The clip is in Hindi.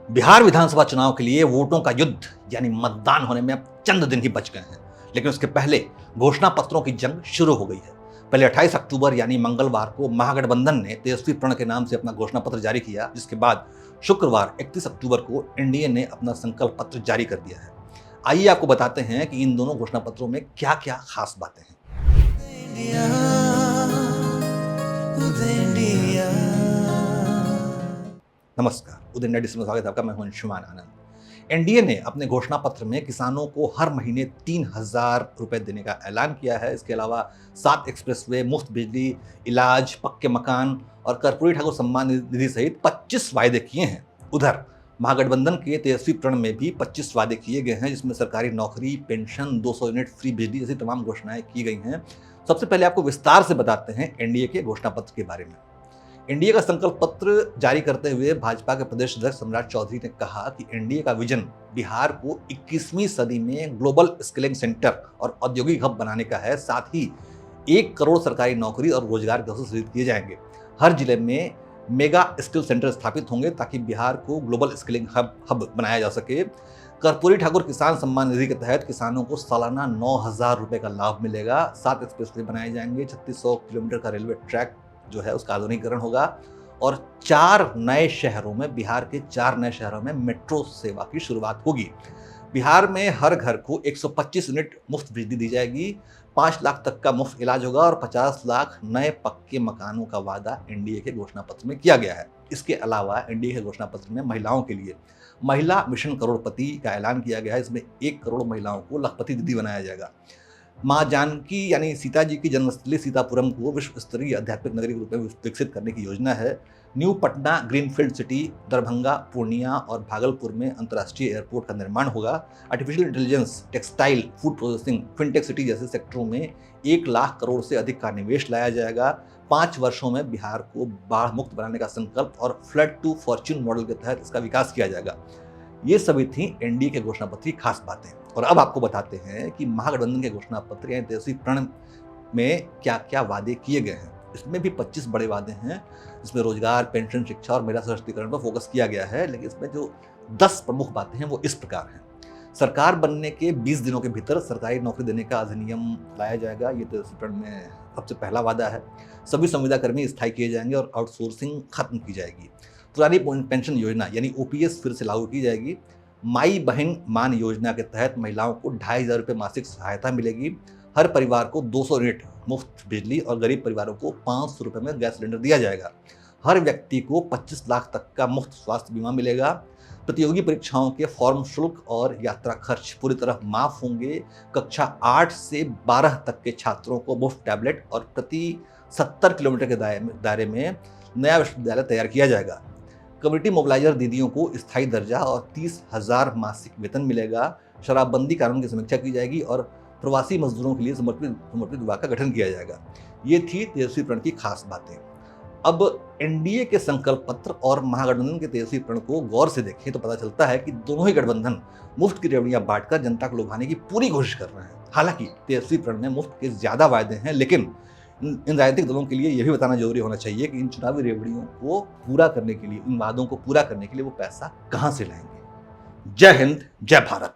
बिहार विधानसभा चुनाव के लिए वोटों का युद्ध यानी मतदान होने में अब चंद दिन ही बच गए हैं, लेकिन उसके पहले घोषणा पत्रों की जंग शुरू हो गई है। पहले 28 अक्टूबर यानी मंगलवार को महागठबंधन ने तेजस्वी प्रण के नाम से अपना घोषणा पत्र जारी किया, जिसके बाद शुक्रवार 31 अक्टूबर को एनडीए ने अपना संकल्प पत्र जारी कर दिया है। आइए आपको बताते हैं कि इन दोनों घोषणा पत्रों में क्या क्या खास बातें हैं। नमस्कार, उदय इंडिया में स्वागत है आपका। मैं हूं अंशुमान आनंद। एनडीए ने अपने घोषणा पत्र में किसानों को हर महीने 3,000 रुपए देने का ऐलान किया है। इसके अलावा 7 एक्सप्रेसवे, मुफ्त बिजली, इलाज, पक्के मकान और कर्पूरी ठाकुर सम्मान निधि सहित 25 वायदे किए हैं। उधर महागठबंधन के तेजस्वी प्रण में भी 25 वादे किए गए हैं, जिसमें सरकारी नौकरी, पेंशन, 200 यूनिट फ्री बिजली जैसी तमाम घोषणाएं की गई हैं। सबसे पहले आपको विस्तार से बताते हैं एनडीए के घोषणा पत्र के बारे में। एनडीए का संकल्प पत्र जारी करते हुए भाजपा के प्रदेश अध्यक्ष सम्राट चौधरी ने कहा कि एनडीए का विजन बिहार को 21वीं सदी में ग्लोबल स्किलिंग सेंटर और औद्योगिक हब बनाने का है। साथ ही 1 करोड़ सरकारी नौकरी और रोजगार के अवसर सृजित किए जाएंगे। हर जिले में मेगा स्किल सेंटर स्थापित होंगे ताकि बिहार को ग्लोबल स्किलिंग हब बनाया जा सके। कर्पूरी ठाकुर किसान सम्मान निधि के तहत किसानों को सालाना 9,000 रुपए का लाभ मिलेगा। 7 एक्सप्रेसवे बनाए जाएंगे। 3600 किलोमीटर का रेलवे ट्रैक जो है उसका आधुनिकीकरण होगा और 4 नए शहरों में, बिहार के 4 नए शहरों में मेट्रो सेवा की शुरुआत होगी। बिहार में हर घर को 125 यूनिट मुफ्त बिजली दी जाएगी। 5 लाख तक का मुफ्त इलाज होगा और 50 लाख नए पक्के मकानों का वादा एनडीए के घोषणा पत्र में किया गया है। इसके अलावा एनडीए के घोषणा पत्र में महिलाओं के लिए महिला मिशन करोड़पति का ऐलान किया गया है। इसमें 1 करोड़ महिलाओं को लखपति दीदी बनाया जाएगा। माँ जानकी यानी सीता जी की जन्मस्थली सीतापुरम को विश्व स्तरीय आध्यात्मिक नगरी के रूप में विकसित करने की योजना है। New Patna greenfield city, Darbhanga, Purnia और भागलपुर में अंतर्राष्ट्रीय एयरपोर्ट का निर्माण होगा। Artificial intelligence, textile, food processing, fintech city जैसे सेक्टरों में 1 लाख करोड़ से अधिक का निवेश लाया जाएगा। 5 वर्षों में बिहार को बाढ़ मुक्त बनाने का संकल्प और फ्लड टू फॉर्च्यून मॉडल के तहत इसका विकास किया जाएगा। ये सभी थी एनडीए के घोषणा पत्र की खास बातें। और अब आपको बताते हैं कि महागठबंधन के घोषणा पत्र यानी तेजस्वी प्रण में क्या क्या वादे किए गए हैं। इसमें भी 25 बड़े वादे हैं, जिसमें रोजगार, पेंशन, शिक्षा और महिला सशक्तिकरण पर फोकस किया गया है। लेकिन इसमें जो 10 प्रमुख बातें हैं वो इस प्रकार हैं। सरकार बनने के 20 दिनों के भीतर सरकारी नौकरी देने का अधिनियम लाया जाएगा। ये तेजस्वी प्रण में सबसे पहला वादा है। सभी संविदा कर्मी स्थायी किए जाएंगे और आउटसोर्सिंग खत्म की जाएगी। पुरानी पेंशन योजना यानी ओपीएस फिर से लागू की जाएगी। माई बहन मान योजना के तहत महिलाओं को 2,500 रुपये मासिक सहायता मिलेगी। हर परिवार को 200 यूनिट मुफ्त बिजली और गरीब परिवारों को 500 रुपये में गैस सिलेंडर दिया जाएगा। हर व्यक्ति को 25 लाख तक का मुफ्त स्वास्थ्य बीमा मिलेगा। प्रतियोगी परीक्षाओं के फॉर्म शुल्क और यात्रा खर्च पूरी तरह माफ होंगे। कक्षा 8 से 12 तक के छात्रों को मुफ्त टैबलेट और प्रति 70 किलोमीटर के दायरे में नया विश्वविद्यालय तैयार किया जाएगा। कम्युनिटी मोबिलाइजर दीदियों को स्थायी दर्जा और 30,000 मासिक वेतन मिलेगा। शराबबंदी कानून की समीक्षा की जाएगी और प्रवासी मजदूरों के लिए समर्पित विभाग का गठन किया जाएगा। ये थी तेजस्वी प्रण की खास बातें। अब एनडीए के संकल्प पत्र और महागठबंधन के तेजस्वी प्रण को गौर से देखें तो पता चलता है कि दोनों ही गठबंधन मुफ्त की रेवड़ियां बांटकर जनता को लुभाने की पूरी कोशिश कर रहे हैं। हालांकि तेजस्वी प्रण में मुफ्त के ज्यादा वायदे हैं, लेकिन इन राजनीतिक दलों के लिए यह भी बताना जरूरी होना चाहिए कि इन चुनावी रेवड़ियों को पूरा करने के लिए, इन वादों को पूरा करने के लिए वो पैसा कहां से लाएंगे। जय हिंद, जय भारत।